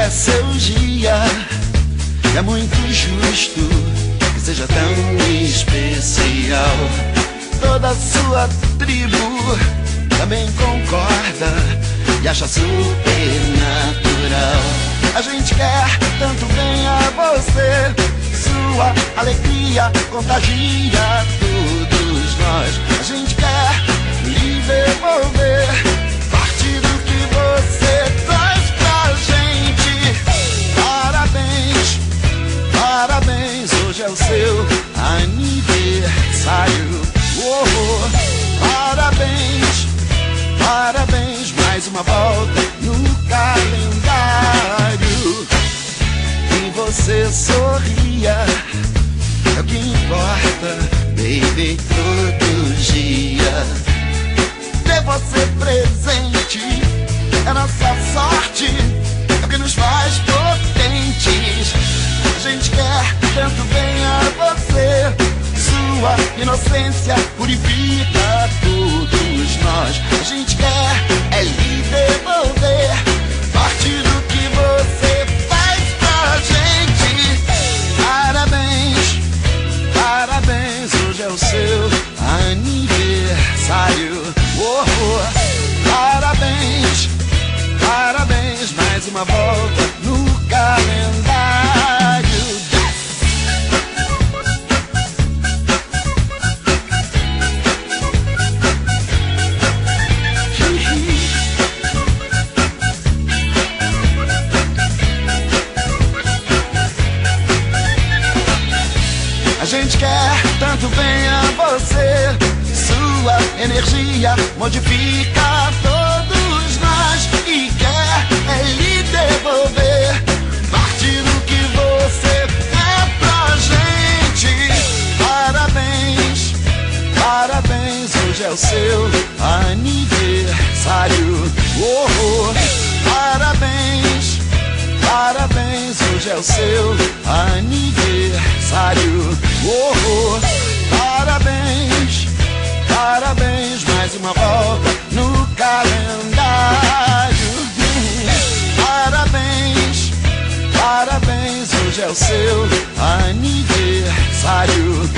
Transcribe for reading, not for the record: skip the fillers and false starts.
é seu dia. É muito justo que seja tão especial. Toda a sua tribo também concorda e acha super natural. A gente quer tanto bem a você, sua alegria contagia todos nós. A gente quer lhe devolver parte do que você traz pra gente. Parabéns, parabéns, hoje é o seu aniversário. Parabéns, parabéns, mais uma volta no calendário. E você sorria, é o que importa, baby, todo dia. Ter você presente é nossa sorte, é o que nos faz potentes. A gente quer tanto bem a você, sua inocência purifica todos nós. A gente quer é lhe devolver parte do que você faz pra gente. Parabéns, parabéns, hoje é o seu aniversário. Parabéns, parabéns, mais uma volta no calendário. A gente quer tanto bem a você, sua energia modifica todos nós. E quer é lhe devolver parte do que você é pra gente. Parabéns, parabéns, hoje é o seu aniversário. Parabéns, parabéns, hoje é o seu aniversário. Parabéns, parabéns, mais uma volta no calendário. Parabéns, parabéns, hoje é o seu aniversário.